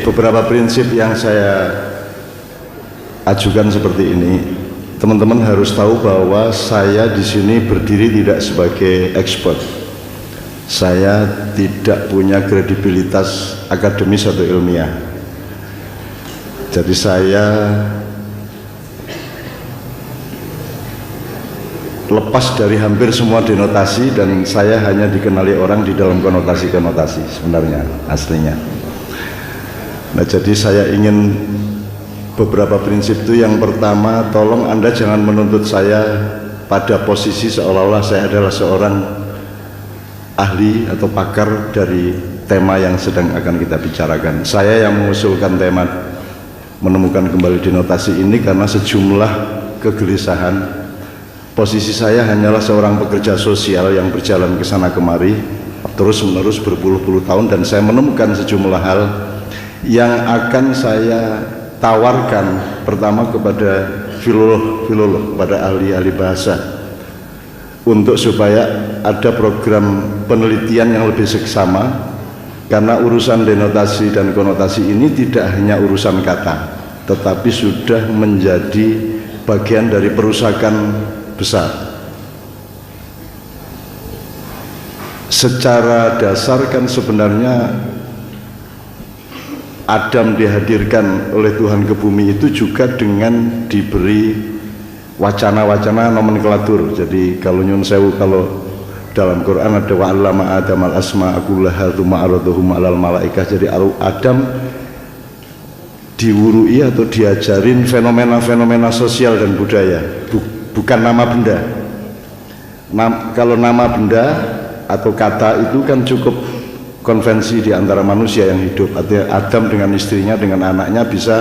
beberapa prinsip yang saya ajukan seperti ini. Teman-teman harus tahu bahwa saya di sini berdiri tidak sebagai expert. Saya tidak punya kredibilitas akademis atau ilmiah. Jadi saya lepas dari hampir semua denotasi dan saya hanya dikenali orang di dalam konotasi-konotasi sebenarnya aslinya. Nah, jadi saya ingin beberapa prinsip itu. Yang pertama, tolong Anda jangan menuntut saya pada posisi seolah-olah saya adalah seorang ahli atau pakar dari tema yang sedang akan kita bicarakan. Saya yang mengusulkan tema menemukan kembali denotasi ini karena sejumlah kegelisahan. Posisi saya hanyalah seorang pekerja sosial yang berjalan ke sana kemari terus-menerus berpuluh-puluh tahun, dan saya menemukan sejumlah hal yang akan saya tawarkan pertama kepada filolog, kepada ahli-ahli bahasa, untuk supaya ada program penelitian yang lebih seksama, karena urusan denotasi dan konotasi ini tidak hanya urusan kata, tetapi sudah menjadi bagian dari perusakan besar. Secara dasar kan sebenarnya Adam dihadirkan oleh Tuhan ke bumi itu juga dengan diberi wacana-wacana nomenklatur. Jadi kalau nyun sewu, kalau dalam Quran ada wa'allama Adam al-asma akullaha tsumma aradahum 'alal malaikah. Jadi Adam diwurui atau diajarin fenomena-fenomena sosial dan budaya, bukan nama benda. Kalau nama benda atau kata itu kan cukup konvensi di antara manusia yang hidup. Artinya Adam dengan istrinya, dengan anaknya bisa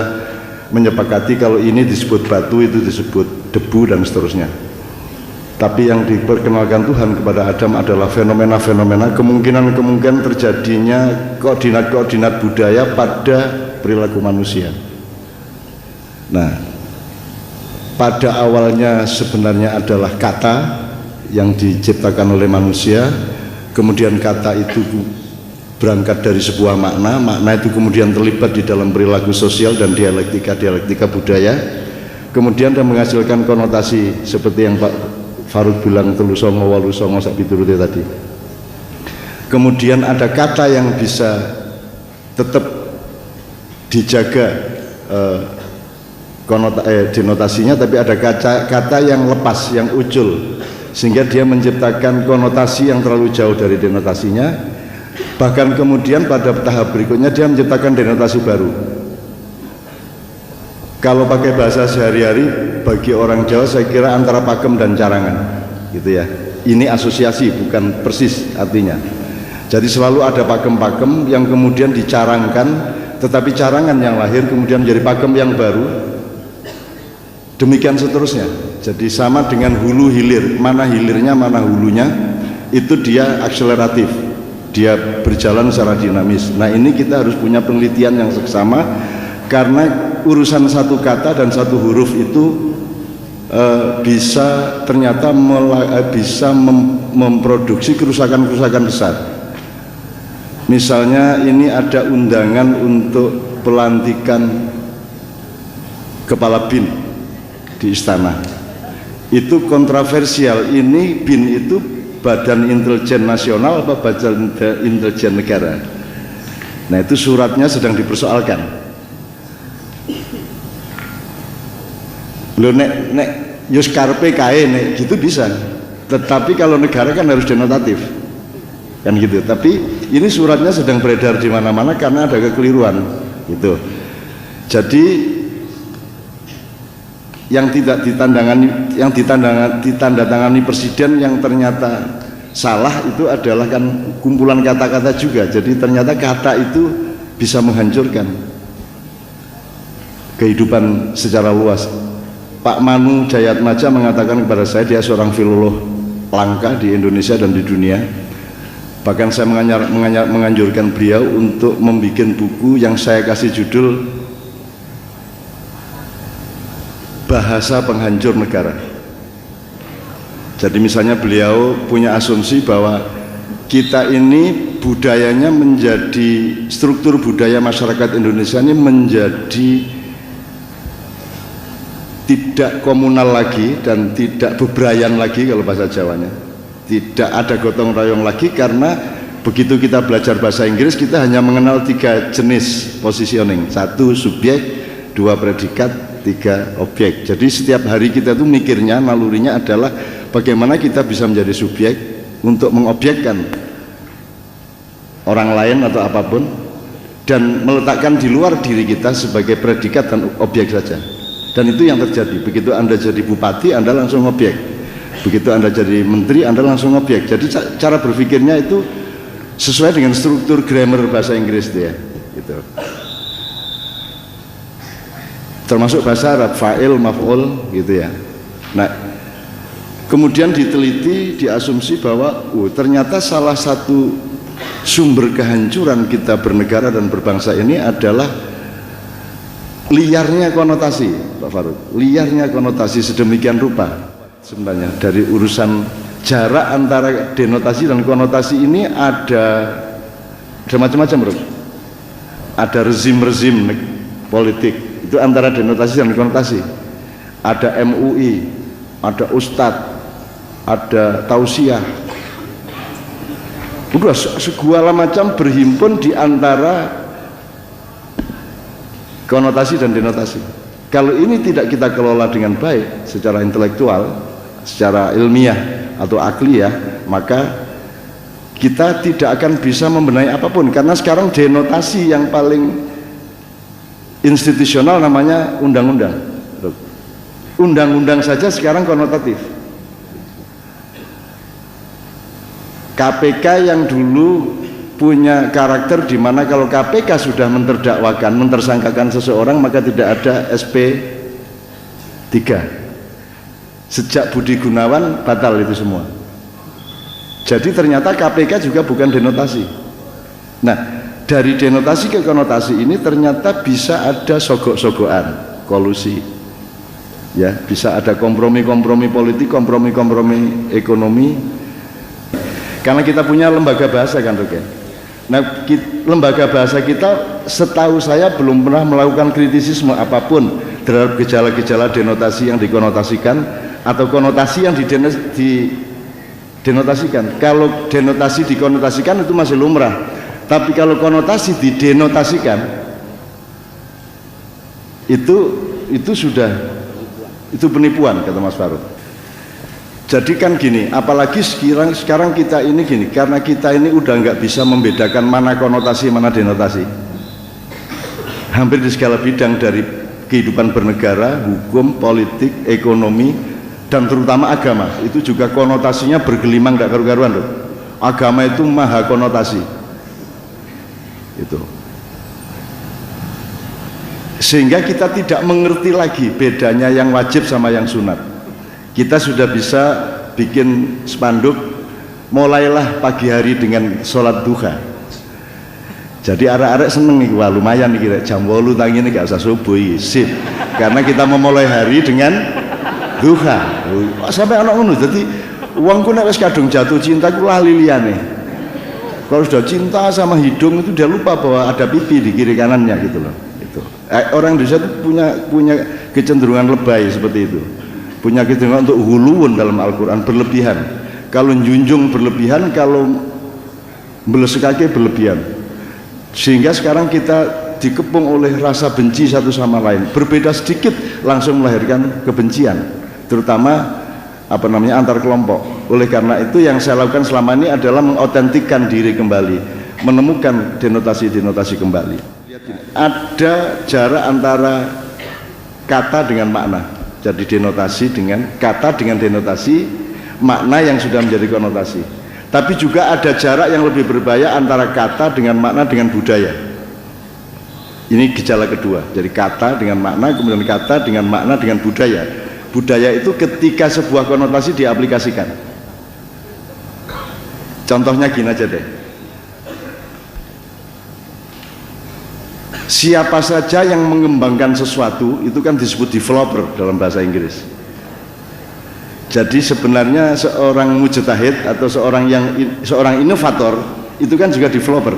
menyepakati kalau ini disebut batu, itu disebut debu, dan seterusnya. Tapi yang diperkenalkan Tuhan kepada Adam adalah fenomena-fenomena, kemungkinan-kemungkinan terjadinya koordinat-koordinat budaya pada perilaku manusia. Nah, pada awalnya sebenarnya adalah kata yang diciptakan oleh manusia, kemudian kata itu berangkat dari sebuah makna itu kemudian terlibat di dalam perilaku sosial dan dialektika budaya, kemudian dia menghasilkan konotasi seperti yang Pak Faruk bilang, telu songo walu songo sak piturute tadi. Kemudian ada kata yang bisa tetap dijaga denotasinya, tapi ada kata yang lepas, yang ucul, sehingga dia menciptakan konotasi yang terlalu jauh dari denotasinya. Bahkan kemudian pada tahap berikutnya dia menciptakan denotasi baru. Kalau pakai bahasa sehari-hari bagi orang Jawa, saya kira antara pakem dan carangan, gitu ya. Ini asosiasi, bukan persis artinya. Jadi selalu ada pakem-pakem yang kemudian dicarangkan, tetapi carangan yang lahir kemudian menjadi pakem yang baru. Demikian seterusnya. Jadi sama dengan hulu hilir, mana hilirnya mana hulunya, itu dia akseleratif, dia berjalan secara dinamis. Nah, ini kita harus punya penelitian yang seksama, karena urusan satu kata dan satu huruf itu bisa ternyata bisa memproduksi kerusakan-kerusakan besar. Misalnya ini ada undangan untuk pelantikan kepala BIN di istana, itu kontroversial. Ini BIN itu Badan Intelijen Nasional apa Badan Intelijen Negara? Nah, itu suratnya sedang dipersoalkan. Lo nek yus karpe kae nek gitu bisa, tetapi kalau negara kan harus denotatif, kan gitu. Tapi ini suratnya sedang beredar di mana-mana karena ada kekeliruan, gitu. Jadi yang tidak ditandatangani presiden yang ternyata salah itu adalah kan kumpulan kata-kata juga. Jadi ternyata kata itu bisa menghancurkan kehidupan secara luas. Pak Manu Jayatmaja mengatakan kepada saya, dia seorang filolog langka di Indonesia dan di dunia. Bahkan saya menganjurkan beliau untuk membuat buku yang saya kasih judul Bahasa Penghancur Negara. Jadi misalnya beliau punya asumsi bahwa kita ini budayanya menjadi, struktur budaya masyarakat Indonesia ini menjadi tidak komunal lagi dan tidak bebrayan lagi kalau bahasa Jawanya. Tidak ada gotong royong lagi, karena begitu kita belajar bahasa Inggris kita hanya mengenal 3 jenis positioning. 1 subjek, 2 predikat, 3 objek. Jadi setiap hari kita tuh mikirnya, nalurinya adalah bagaimana kita bisa menjadi subjek untuk mengobjekkan orang lain atau apapun, dan meletakkan di luar diri kita sebagai predikat dan objek saja. Dan itu yang terjadi. Begitu Anda jadi bupati, Anda langsung objek. Begitu Anda jadi menteri, Anda langsung objek. Jadi cara berpikirnya itu sesuai dengan struktur grammar bahasa Inggris itu ya, gitu. Termasuk bahasa Arab, fa'il, maf'ul, gitu ya. Nah, kemudian diteliti, diasumsi bahwa ternyata salah satu sumber kehancuran kita bernegara dan berbangsa ini adalah liarnya konotasi, Pak Faruk. Liarnya konotasi sedemikian rupa sebenarnya. Dari urusan jarak antara denotasi dan konotasi ini ada macam-macam, bro. Ada rezim-rezim politik, itu antara denotasi dan konotasi. Ada MUI, ada Ustadz, ada tausiah. Udah segala macam berhimpun di antara konotasi dan denotasi. Kalau ini tidak kita kelola dengan baik secara intelektual, secara ilmiah atau akliyah, maka kita tidak akan bisa membenahi apapun. Karena sekarang denotasi yang paling institusional namanya undang-undang. Undang-undang saja sekarang konotatif. KPK yang dulu punya karakter di mana kalau KPK sudah menterdakwakan, mentersangkakan seseorang, maka tidak ada SP 3. Sejak Budi Gunawan batal itu semua. Jadi ternyata KPK juga bukan denotasi. Nah, dari denotasi ke konotasi ini ternyata bisa ada sogok-sogokan, kolusi. Ya, bisa ada kompromi-kompromi politik, kompromi-kompromi ekonomi. Karena kita punya lembaga bahasa kan, Dok ya. Nah, lembaga bahasa kita setahu saya belum pernah melakukan kritisisme apapun terhadap gejala-gejala denotasi yang dikonotasikan atau konotasi yang didenotasikan. Kalau denotasi dikonotasikan itu masih lumrah, tapi kalau konotasi didenotasikan itu sudah, itu penipuan, kata Mas Faruk. Jadi kan gini, apalagi sekarang kita ini gini, karena kita ini udah nggak bisa membedakan mana konotasi mana denotasi. Hampir di segala bidang, dari kehidupan bernegara, hukum, politik, ekonomi, dan terutama agama, itu juga konotasinya bergelimang nggak karu-karuan loh. Agama itu maha konotasi. Itu. Sehingga kita tidak mengerti lagi bedanya yang wajib sama yang sunat. Kita sudah bisa bikin spanduk, mulailah pagi hari dengan sholat duha. Jadi arek-arek seneng nih, wah lumayan nih kira jam 8 tangi ini gak usah subuh, sip. Karena kita memulai hari dengan duha. Sampai anak ngono, jadi uangku nek wis kadung jatuh cinta ku lali liyane. Kalau sudah cinta sama hidung itu dia lupa bahwa ada pipi di kiri kanannya gitu loh. Itu. Orang Indonesia itu punya kecenderungan lebay seperti itu. Punya kecenderungan untuk huluun dalam Al-Quran, berlebihan. Kalau junjung berlebihan, kalau beleskake berlebihan. Sehingga sekarang kita dikepung oleh rasa benci satu sama lain. Berbeda sedikit langsung melahirkan kebencian, terutama antar kelompok. Oleh karena itu yang saya lakukan selama ini adalah mengotentikkan diri kembali, menemukan denotasi-denotasi kembali. Ada jarak antara kata dengan makna. Jadi denotasi dengan kata dengan denotasi, makna yang sudah menjadi konotasi. Tapi juga ada jarak yang lebih berbahaya antara kata dengan makna dengan budaya. Ini gejala kedua. Jadi kata dengan makna, kemudian kata dengan makna dengan budaya. Budaya itu ketika sebuah konotasi diaplikasikan. Contohnya gini aja deh. Siapa saja yang mengembangkan sesuatu itu kan disebut developer dalam bahasa Inggris. Jadi sebenarnya seorang mujtahid atau seorang inovator itu kan juga developer.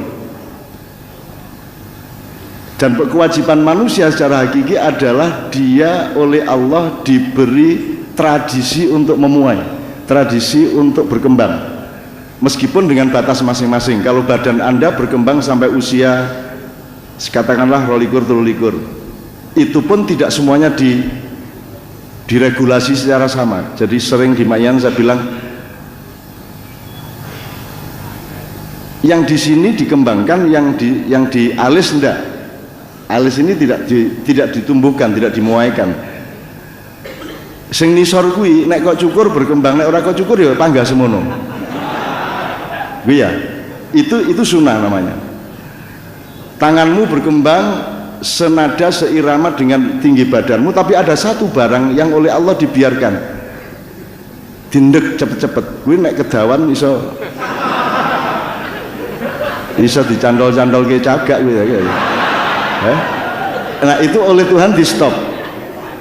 Dan kewajiban manusia secara hakiki adalah dia oleh Allah diberi tradisi untuk memuai, tradisi untuk berkembang, meskipun dengan batas masing-masing. Kalau badan Anda berkembang sampai usia katakanlah 22-23, itu pun tidak semuanya diregulasi secara sama. Jadi sering di Mayan saya bilang, yang di sini dikembangkan, yang di alis enggak. Alis ini tidak ditumbuhkan, tidak dimuaikan. Sing nisor kuwi nek kok cukur berkembang, nek ora kok cukur ya panggah semono. Iya, itu sunnah namanya. Tanganmu berkembang senada seirama dengan tinggi badanmu, tapi ada satu barang yang oleh Allah dibiarkan dindek cepet-cepet. Kuwi nek kedawan iso dicandol-candol ke cagak gitu ya. Nah itu oleh Tuhan di stop.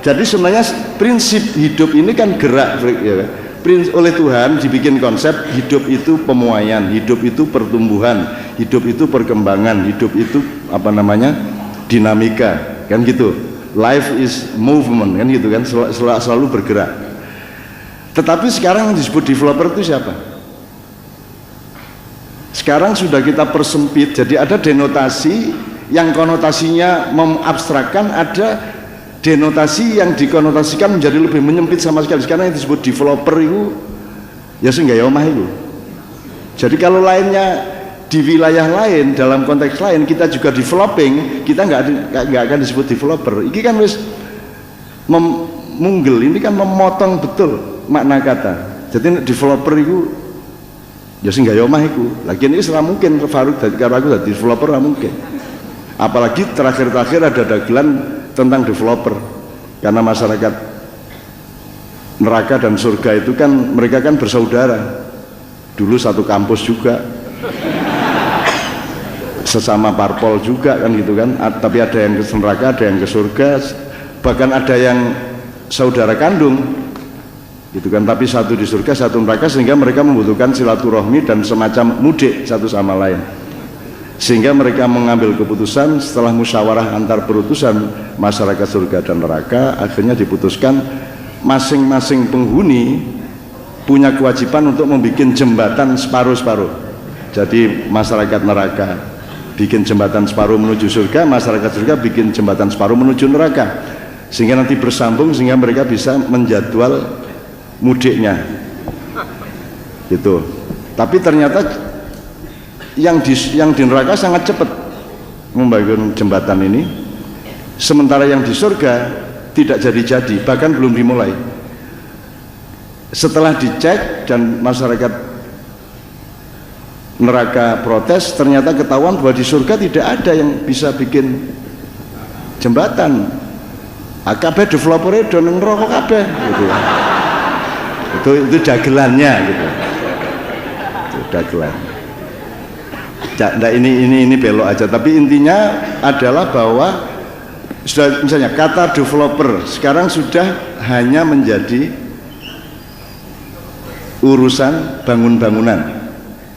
Jadi sebenarnya prinsip hidup ini kan gerak ya. Oleh Tuhan dibikin konsep hidup itu pemuaian, hidup itu pertumbuhan, hidup itu perkembangan, hidup itu apa namanya dinamika, kan gitu. Life is movement, kan gitu kan, selalu bergerak. Tetapi sekarang yang disebut developer itu siapa? Sekarang sudah kita persempit, jadi ada denotasi yang konotasinya mengabstrakkan, ada denotasi yang dikonotasikan menjadi lebih menyempit sama sekali. Sekarang yang disebut developer itu ya sehingga ya omah itu. Jadi kalau lainnya di wilayah lain, dalam konteks lain kita juga developing, kita nggak akan disebut developer. Ini kan wis munggel, ini kan memotong betul makna kata. Jadi developer itu ya sehingga ya omah itu. Lagian ini serah mungkin Faruk kalau aku jadi developer nggak mungkin. Apalagi terakhir-terakhir ada dagelan tentang developer, karena masyarakat neraka dan surga itu kan mereka kan bersaudara, dulu satu kampus juga, sesama parpol juga kan gitu kan. Tapi ada yang ke neraka, ada yang ke surga, bahkan ada yang saudara kandung gitu kan, tapi satu di surga satu neraka, sehingga mereka membutuhkan silaturahmi dan semacam mudik satu sama lain, sehingga mereka mengambil keputusan setelah musyawarah antar perutusan masyarakat surga dan neraka. Akhirnya diputuskan masing-masing penghuni punya kewajiban untuk membuat jembatan separuh-separuh. Jadi masyarakat neraka bikin jembatan separuh menuju surga, masyarakat surga bikin jembatan separuh menuju neraka, sehingga nanti bersambung, sehingga mereka bisa menjadwal mudiknya gitu. Tapi ternyata yang di neraka sangat cepat membangun jembatan ini, sementara yang di surga tidak jadi-jadi, bahkan belum dimulai. Setelah dicek dan masyarakat neraka protes, ternyata ketahuan bahwa di surga tidak ada yang bisa bikin jembatan. AKB developernya do ngerokok kabeh gitu. Itu dagelannya gitu. Itu dagelan. Nah, ini belok aja, tapi intinya adalah bahwa sudah, misalnya kata developer sekarang sudah hanya menjadi urusan bangun-bangunan.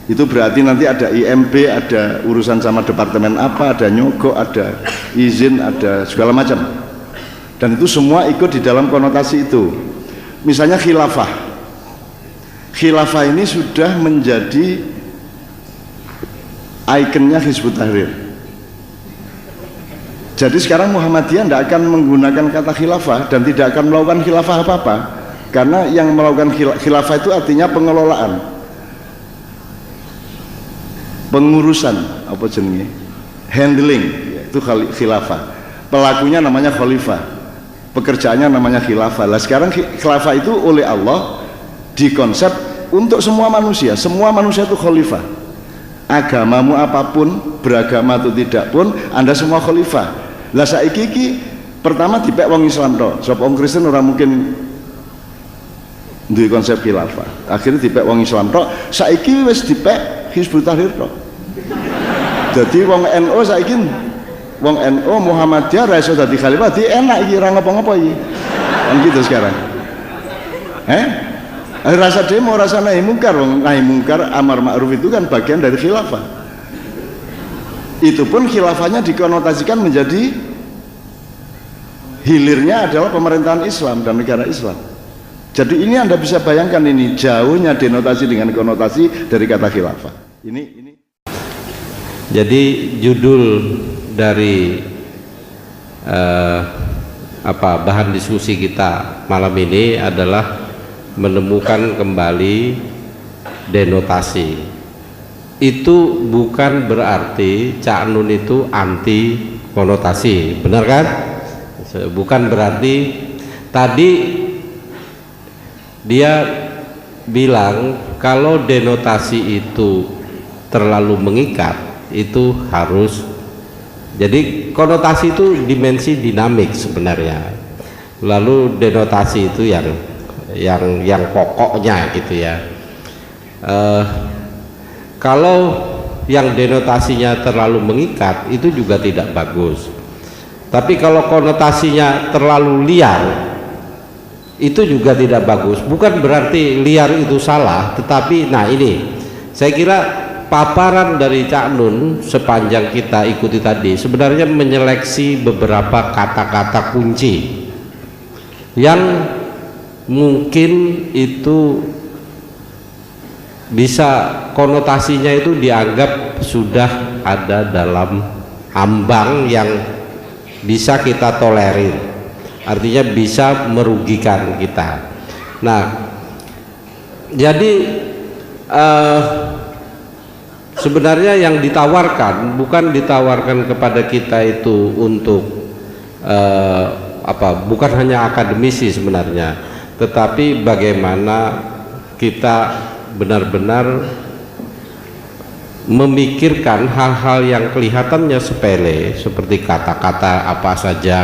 Itu berarti nanti ada IMB, ada urusan sama departemen apa, ada nyogok, ada izin, ada segala macam, dan itu semua ikut di dalam konotasi itu. Misalnya khilafah ini sudah menjadi ikonnya Hizbut Tahrir. Jadi sekarang Muhammadiyah tidak akan menggunakan kata khilafah dan tidak akan melakukan khilafah apa-apa, karena yang melakukan khilafah itu artinya pengelolaan, pengurusan, apa jenenge, handling, itu khilafah. Pelakunya namanya khalifah, pekerjaannya namanya khilafah. Lah sekarang khilafah itu oleh Allah dikonsep untuk semua manusia itu khalifah. Agamamu apapun, beragama atau tidak pun, Anda semua khalifah. Lah saiki iki pertama dipek wong Islam tok. Sebab wong Kristen ora mungkin duwe konsep khilafah. Akhirnya dipek wong Islam tok. Saiki wis dipek Hizbut Tahrir tok. Jadi wong NU saiki, wong NU Muhammadiyah ra iso dadi khalifah, di enak iki ora ngopo-ngopo iki. Kan gitu sekarang. Rasa demo, rasa nahi mungkar. Nahi mungkar, amar ma'ruf itu kan bagian dari khilafah. Itu pun khilafahnya dikonotasikan menjadi hilirnya adalah pemerintahan Islam dan negara Islam. Jadi ini Anda bisa bayangkan ini jauhnya denotasi dengan konotasi dari kata khilafah. Ini. Jadi judul dari bahan diskusi kita malam ini adalah menemukan kembali denotasi. Itu bukan berarti Cak Nun itu anti konotasi, benar kan? Bukan berarti tadi dia bilang kalau denotasi itu terlalu mengikat, itu harus, jadi konotasi itu dimensi dinamik sebenarnya. Lalu denotasi itu yang pokoknya gitu ya. Kalau yang denotasinya terlalu mengikat itu juga tidak bagus. Tapi kalau konotasinya terlalu liar itu juga tidak bagus. Bukan berarti liar itu salah, tetapi nah ini saya kira paparan dari Cak Nun sepanjang kita ikuti tadi sebenarnya menyeleksi beberapa kata-kata kunci yang mungkin itu bisa konotasinya itu dianggap sudah ada dalam ambang yang bisa kita tolerir, artinya bisa merugikan kita. Nah, jadi sebenarnya yang ditawarkan bukan ditawarkan kepada kita itu untuk bukan hanya akademisi sebenarnya, tetapi bagaimana kita benar-benar memikirkan hal-hal yang kelihatannya sepele seperti kata-kata apa saja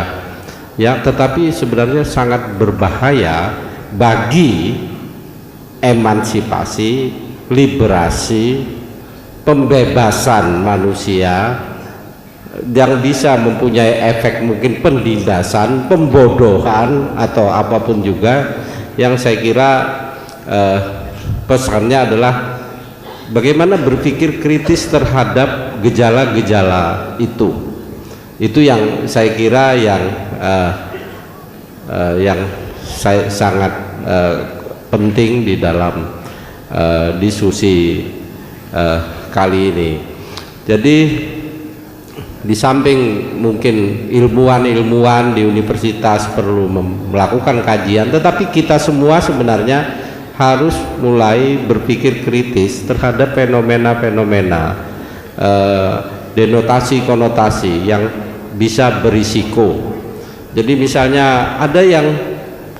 ya, tetapi sebenarnya sangat berbahaya bagi emansipasi, liberasi, pembebasan manusia, yang bisa mempunyai efek mungkin penindasan, pembodohan atau apapun juga. Yang saya kira pesannya adalah bagaimana berpikir kritis terhadap gejala-gejala itu yang saya kira yang saya sangat penting di dalam diskusi kali ini. Jadi di samping mungkin ilmuwan-ilmuwan di universitas perlu melakukan kajian, tetapi kita semua sebenarnya harus mulai berpikir kritis terhadap fenomena-fenomena denotasi konotasi yang bisa berisiko. Jadi misalnya ada yang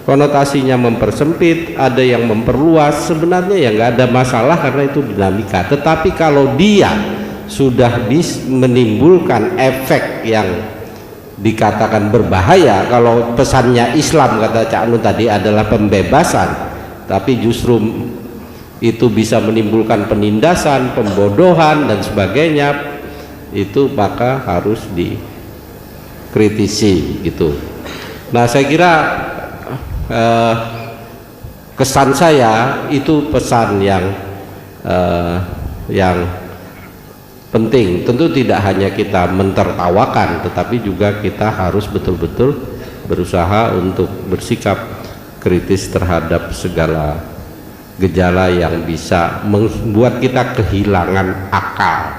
konotasinya mempersempit, ada yang memperluas, sebenarnya ya nggak ada masalah karena itu dinamika. Tetapi kalau dia sudah menimbulkan efek yang dikatakan berbahaya, kalau pesannya Islam kata Cak Nun tadi adalah pembebasan, tapi justru itu bisa menimbulkan penindasan, pembodohan dan sebagainya, itu maka harus dikritisi gitu. Nah, saya kira kesan saya itu pesan yang penting. Tentu tidak hanya kita mentertawakan, tetapi juga kita harus betul-betul berusaha untuk bersikap kritis terhadap segala gejala yang bisa membuat kita kehilangan akal.